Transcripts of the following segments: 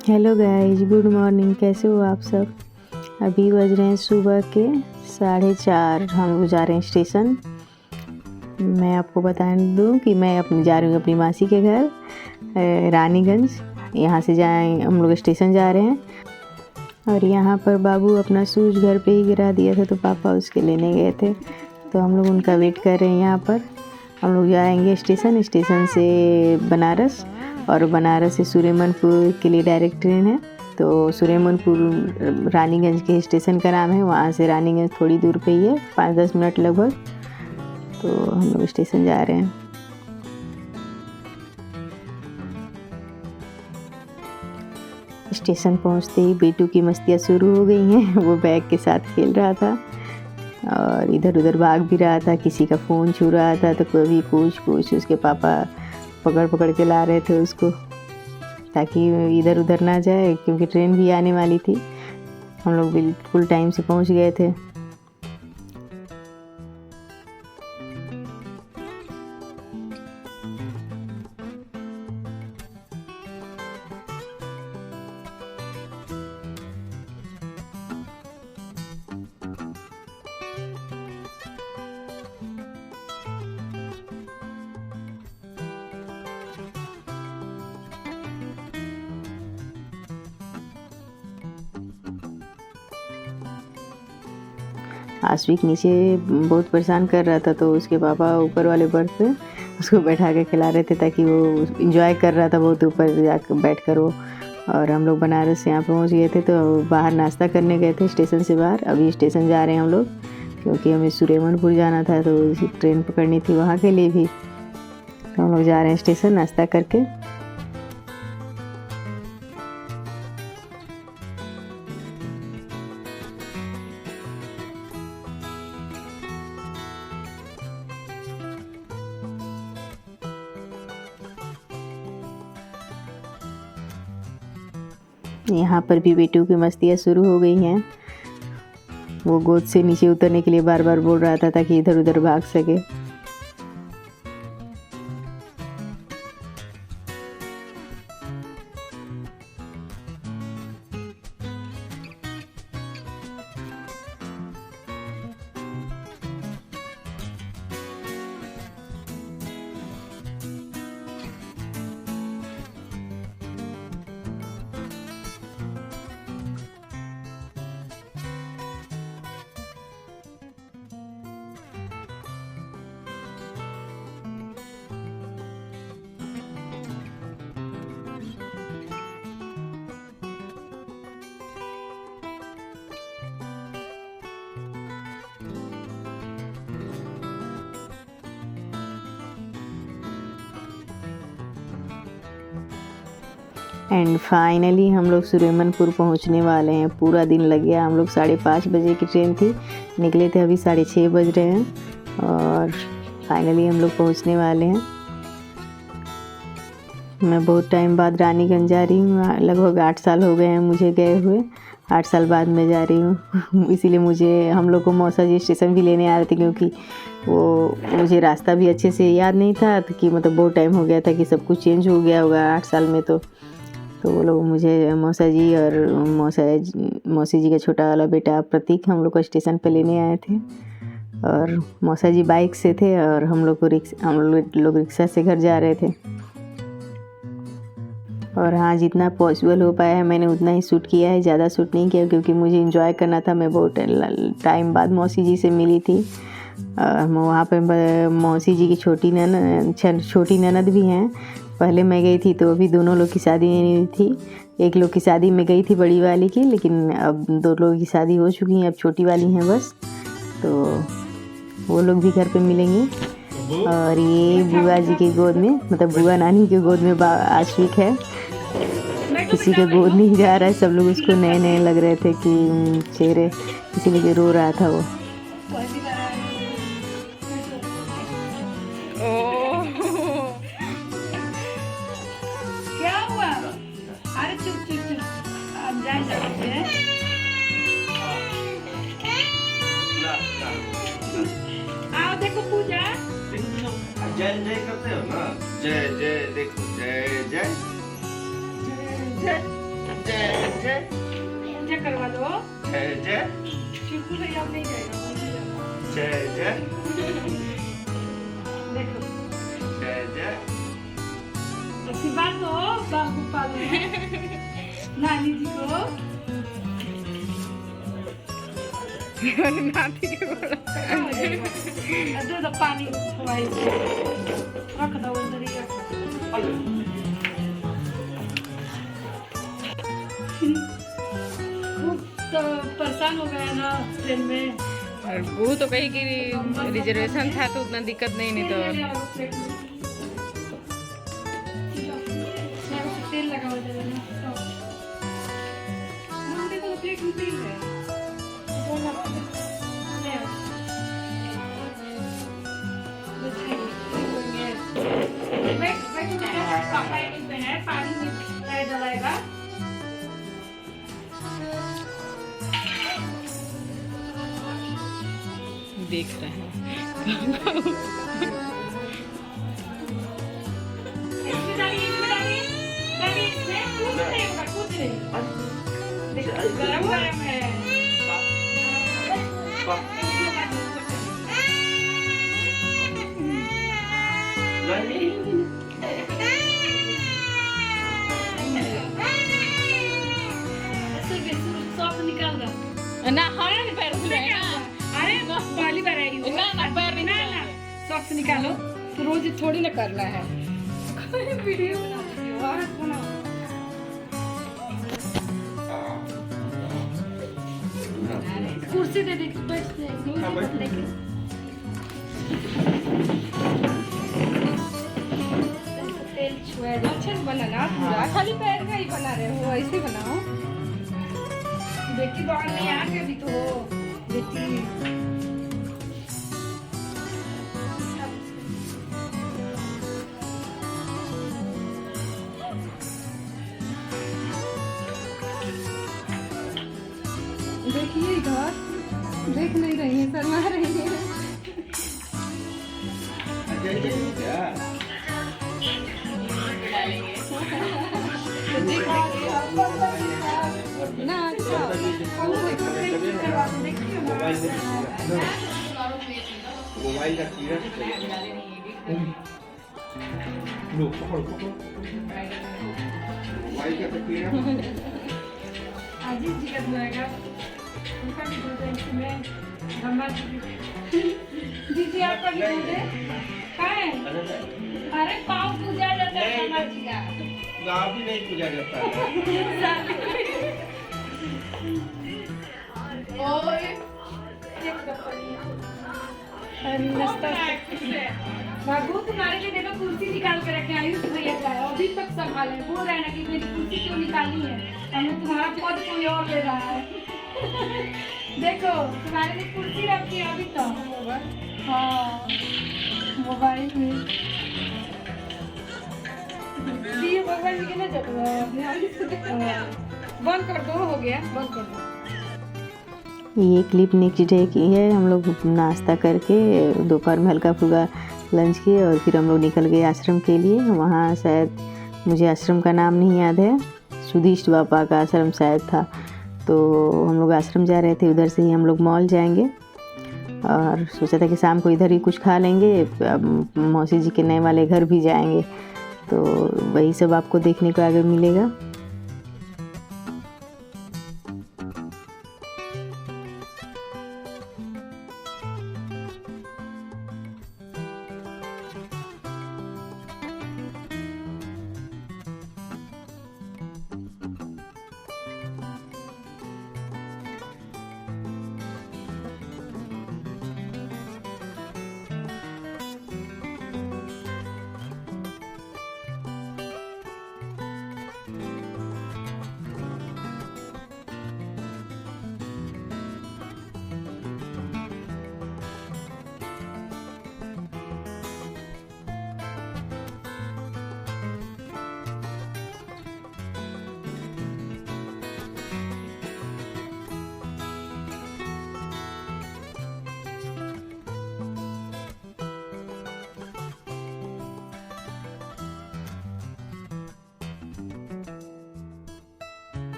Hello guys, good morning. कैसे हो आप सब? अभी बज रहे हैं सुबह के 4:30। हम लोग जा रहे हैं स्टेशन। मैं आपको बता दूं कि मैं जा रही हूँ अपनी मासी के घर रानीगंज। यहाँ से जाए हम लोग स्टेशन जा रहे हैं। और यहाँ पर बाबू अपना शूज़ घर पे ही गिरा दिया था तो पापा उसके लेने गए थे, तो हम लोग उनका वेट कर रहे हैं। यहाँ पर हम लोग जाएंगे स्टेशन से बनारस, और बनारस से सुरेमनपुर के लिए डायरेक्ट ट्रेन है। तो सुरेमनपुर रानीगंज के स्टेशन का नाम है। वहाँ से रानीगंज थोड़ी दूर पे ही है, 5-10 मिनट लगभग। तो हम लोग स्टेशन जा रहे हैं। स्टेशन पहुँचते ही बेटू की मस्तियाँ शुरू हो गई हैं। वो बैग के साथ खेल रहा था और इधर उधर भाग भी रहा था, किसी का फ़ोन छू रहा था तो कभी कुछ उसके पापा पकड़ के ला रहे थे उसको ताकि इधर उधर ना जाए, क्योंकि ट्रेन भी आने वाली थी। हम लोग बिल्कुल टाइम से पहुंच गए थे। आश्विक नीचे बहुत परेशान कर रहा था, तो उसके पापा ऊपर वाले बर्थ पे उसको बैठा के खिला रहे थे ताकि वो इंजॉय कर रहा था बहुत ऊपर जाकर बैठ कर वो। और हम लोग बनारस यहाँ पहुँच गए थे, तो बाहर नाश्ता करने गए थे स्टेशन से बाहर। अभी स्टेशन जा रहे हैं हम लोग, क्योंकि हमें सुरेमनपुर जाना था, तो ट्रेन पकड़नी थी वहाँ के लिए भी। तो हम लोग जा रहे हैं स्टेशन नाश्ता करके। यहाँ पर भी बेटू की मस्तियाँ शुरू हो गई हैं। वो गोद से नीचे उतरने के लिए बार बार बोल रहा था ताकि इधर उधर भाग सके। एंड फाइनली हम लोग सुरेमनपुर पहुंचने वाले हैं। पूरा दिन लग गया। हम लोग 5:30 बजे की ट्रेन थी, निकले थे, अभी 6:30 बज रहे हैं और फाइनली हम लोग पहुंचने वाले हैं। मैं बहुत टाइम बाद रानीगंज जा रही हूँ। लगभग 8 साल हो गए हैं मुझे गए हुए। 8 साल बाद मैं जा रही हूँ। इसीलिए हम लोग को मौसा जी स्टेशन भी लेने आ रहे थे, क्योंकि वो मुझे रास्ता भी अच्छे से याद नहीं था कि मतलब बहुत टाइम हो गया था कि सब कुछ चेंज हो गया होगा 8 साल में। तो वो लोग मुझे मौसा जी और मौसी जी का छोटा वाला बेटा प्रतीक हम लोग को स्टेशन पे लेने आए थे। और मौसा जी बाइक से थे और हम लोग रिक्शा से घर जा रहे थे। और हाँ, जितना पॉसिबल हो पाया है मैंने उतना ही शूट किया है, ज़्यादा शूट नहीं किया क्योंकि मुझे एंजॉय करना था। मैं बहुत टाइम बाद मौसी जी से मिली थी। वहाँ पे मौसी जी की छोटी ननद भी हैं। पहले मैं गई थी तो अभी दोनों लोग की शादी नहीं थी। एक लोग की शादी में गई थी, बड़ी वाली की, लेकिन अब 2 लोगों की शादी हो चुकी हैं, अब छोटी वाली हैं बस। तो वो लोग भी घर पे मिलेंगे। और ये बुआ जी की गोद में, मतलब बुआ नानी की गोद में आश्विक है। किसी के गोद नहीं जा रहा है, सब लोग उसको नए नए लग रहे थे कि चेहरे, इसीलिए रो रहा था वो। क्या हुआ? अरे चुप चुप चुप, अब जा सकते हैं। आओ देखो पूजा। जय जय करते हो ना, जय जय, देखो जय जय जय जय। जय जय पूजा करवा दो। जय जय चिकू से याद नहीं जाएगा। जय जय देखो जय जय आशीर्वाद दो बाबू पालो नानी जी को। नाती के बोला दे दो पानी खवाई रख दो उधर ही रख दो। खूब तो परेशान हो गया ना ट्रेन में। और वो तो कही कि रिजर्वेशन था तो उतना दिक्कत नहीं तो तेल लगा हुआ था ना। मम्मी को प्लेट में तेल है। पानी में डालेगा। देख रहे हैं इसमें डालिए, इसमें डालिए, डालिए इसमें। कुछ नहीं होगा, कुछ नहीं। देखो, गरम गरम है। सॉफ्ट निकाल दो। ना हमारे पैर में है ना। अरे पहली बार आई हो। ना पैर नहीं ना ना सॉक्स निकालो तो रोज थोड़ी ना करना है। वीडियो बनाती हो आज बनाओ। कुर्सी दे दे बैठते हैं लेके। तेल छुआ दो। अच्छा बनाना पूरा खाली पैर का ही बना रहे हो ऐसे बनाओ। बेटी बाहर नहीं आ गई अभी तो बेटी। देखिए इधर देख नहीं रही है, शर्मा रही है। जय जय क्या ना अच्छा मोबाइल का कीड़ा लो पकड़ो पकड़ो मोबाइल का कीड़ा अजीब जी का बुलाएगा उनका भी बोलते हैं इसमें दीदी आपका भी बोलते हैं। अरे पाँव पूजा जाता है ब्रह्मा जी का। गाँव भी नहीं पूजा जाता है। बाबू तुम्हारे लिए देखो कुर्सी निकाल के रखे आयुष भैया जाए अभी तक संभाले बोल रहे हैं ना कि मेरी कुर्सी क्यों निकाली है। हमें तुम्हारा पद कोई और ले रहा है। देखो तुम्हारे लिए कुर्सी रखी है अभी तक। हाँ मोबाइल में ये मोबाइल में कितना चल रहा है। बंद कर दो हो गया बंद कर दो। ये क्लिप नेक्स्ट डे की है। हम लोग नाश्ता करके दोपहर में हल्का फुल्का लंच किए और फिर हम लोग निकल गए आश्रम के लिए। वहाँ शायद मुझे आश्रम का नाम नहीं याद है, सुधिष्ट बाबा का आश्रम शायद था। तो हम लोग आश्रम जा रहे थे, उधर से ही हम लोग मॉल जाएंगे और सोचा था कि शाम को इधर ही कुछ खा लेंगे। मौसी जी के नए वाले घर भी जाएंगे, तो वही सब आपको देखने को आगे मिलेगा।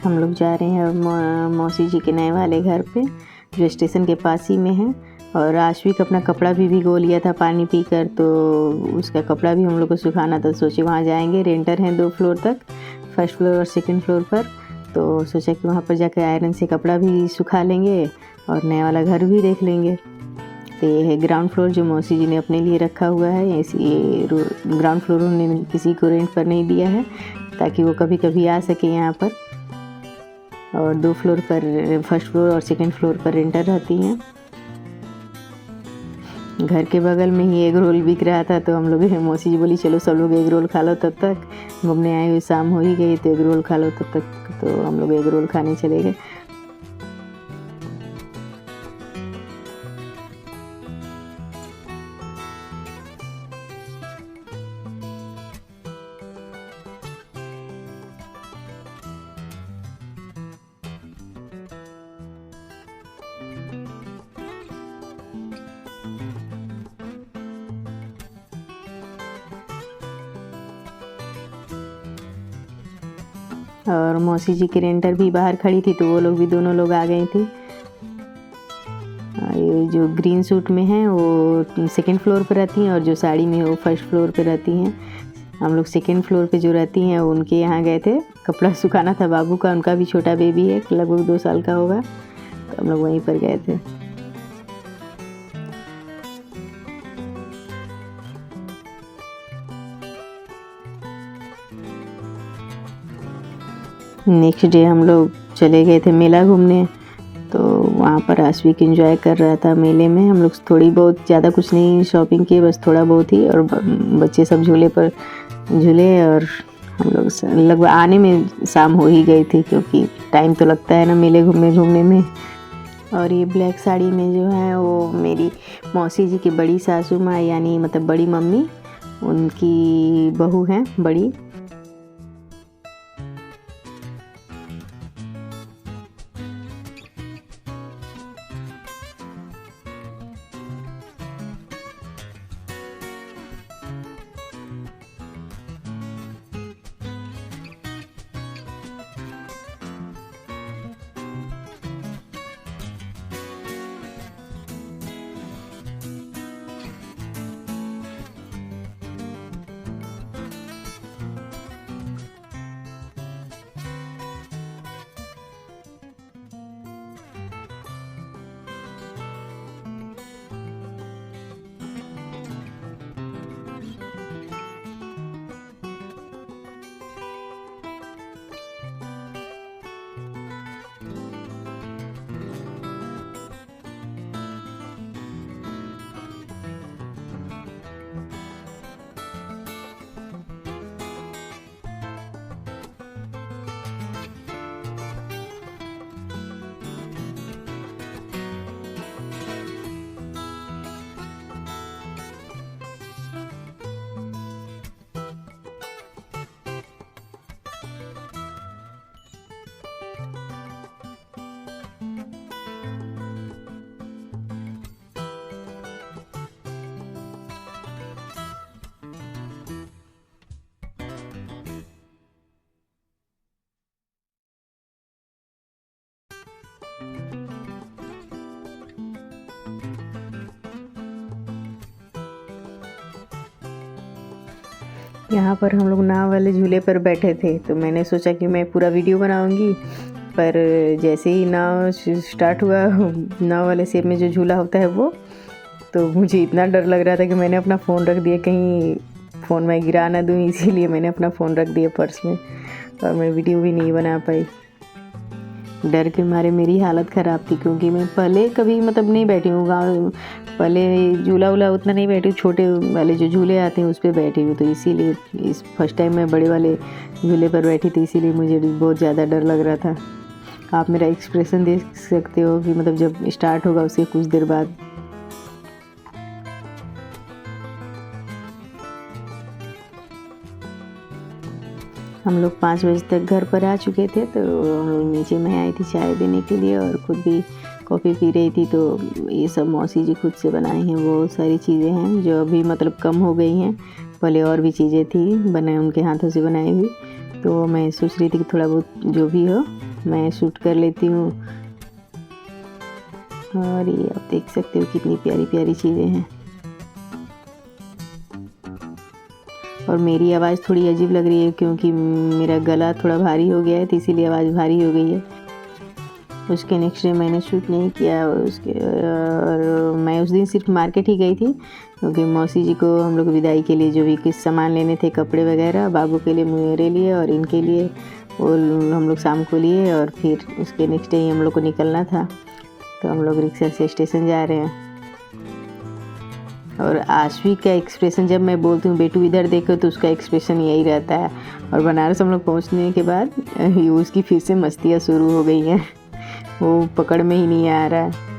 हम लोग जा रहे हैं मौसी जी के नए वाले घर पे, जो स्टेशन के पास ही में है। और आश्विक अपना कपड़ा भी भिगो लिया था पानी पीकर, तो उसका कपड़ा भी हम लोग को सुखाना था। सोचे वहाँ जाएंगे, रेंटर हैं 2 फ्लोर तक, फर्स्ट फ्लोर और सेकंड फ्लोर पर। तो सोचा कि वहाँ पर जाकर आयरन से कपड़ा भी सुखा लेंगे और नया वाला घर भी देख लेंगे। तो ये है ग्राउंड फ्लोर जो मौसी जी ने अपने लिए रखा हुआ है। ये ग्राउंड फ्लोर उन्होंने किसी को रेंट पर नहीं दिया है, ताकि वो कभी कभी आ सके यहाँ पर। और 2 फ्लोर पर, फर्स्ट फ्लोर और सेकंड फ्लोर पर रेंटर रहती हैं। घर के बगल में ही एग रोल बिक रहा था, तो हम लोग, मौसी जी बोली चलो सब लोग एग रोल खा लो, तब तक घूमने आए हुए शाम हो ही गई, तो एग रोल खा लो तब तक। तो हम लोग एग रोल खाने चले गए। और मौसी जी की रेंटर भी बाहर खड़ी थी, तो वो लोग भी, दोनों लोग आ गए थे। ये जो ग्रीन सूट में है वो सेकंड फ्लोर पर रहती हैं, और जो साड़ी में है वो फर्स्ट फ्लोर पर रहती हैं। हम लोग सेकंड फ्लोर पे जो रहती हैं उनके यहाँ गए थे, कपड़ा सुखाना था बाबू का। उनका भी छोटा बेबी है, लगभग 2 साल का होगा, तो हम लोग वहीं पर गए थे। नेक्स्ट डे हम लोग चले गए थे मेला घूमने, तो वहाँ पर आश्विक एंजॉय कर रहा था मेले में। हम लोग थोड़ी बहुत, ज़्यादा कुछ नहीं शॉपिंग किए, बस थोड़ा बहुत ही। और बच्चे सब झूले पर झूले, और हम लोग लगभग आने में शाम हो ही गई थी, क्योंकि टाइम तो लगता है ना मेले घूमने में। और ये ब्लैक साड़ी में जो है वो मेरी मौसी जी की बड़ी सासू माँ, यानी मतलब बड़ी मम्मी, उनकी बहू हैं बड़ी। यहाँ पर हम लोग नाव वाले झूले पर बैठे थे, तो मैंने सोचा कि मैं पूरा वीडियो बनाऊंगी, पर जैसे ही नाव स्टार्ट हुआ, नाव वाले शेप में जो झूला होता है वो, तो मुझे इतना डर लग रहा था कि मैंने अपना फ़ोन रख दिया, कहीं फ़ोन मैं गिरा ना दूँ, इसीलिए मैंने अपना फ़ोन रख दिया पर्स में, और मैं वीडियो भी नहीं बना पाई। डर के मारे मेरी हालत ख़राब थी, क्योंकि मैं पहले कभी मतलब नहीं बैठी हूँ गाँव, पहले झूला वूला उतना नहीं बैठी हूँ, छोटे वाले जो झूले आते हैं उस पर बैठी हूँ, तो इसीलिए इस फर्स्ट टाइम मैं बड़े वाले झूले पर बैठी थी, इसीलिए मुझे बहुत ज़्यादा डर लग रहा था। आप मेरा एक्सप्रेशन देख सकते हो कि मतलब जब स्टार्ट होगा उसके कुछ देर बाद। हम लोग 5 बजे तक घर पर आ चुके थे, तो हम लोग नीचे में आई थी चाय देने के लिए, और खुद भी कॉफ़ी पी रही थी। तो ये सब मौसी जी खुद से बनाई हैं, बहुत सारी चीज़ें हैं जो अभी मतलब कम हो गई हैं, पहले और भी चीज़ें थी बनाए उनके हाथों से बनाई हुई। तो मैं सोच रही थी कि थोड़ा बहुत जो भी हो मैं शूट कर लेती हूँ। और ये आप देख सकते हो कितनी प्यारी प्यारी चीज़ें हैं। और मेरी आवाज़ थोड़ी अजीब लग रही है क्योंकि मेरा गला थोड़ा भारी हो गया है, तो इसीलिए आवाज़ भारी हो गई है। उसके नेक्स्ट डे मैंने शूट नहीं किया और मैं उस दिन सिर्फ मार्केट ही गई थी क्योंकि मौसी जी को हम लोग विदाई के लिए जो भी कुछ सामान लेने थे, कपड़े वगैरह, बाबू के लिए, मेरे लिए और इनके लिए, वो हम लोग शाम को लिए। और फिर उसके नेक्स्ट डे ही हम लोग को निकलना था, तो हम लोग रिक्शा से स्टेशन जा रहे हैं। और आशवी का एक्सप्रेशन, जब मैं बोलती हूँ बेटू इधर देखो, तो उसका एक्सप्रेशन यही रहता है। और बनारस हम लोग पहुँचने के बाद उसकी फिर से मस्तियाँ शुरू हो गई हैं, वो पकड़ में ही नहीं आ रहा है।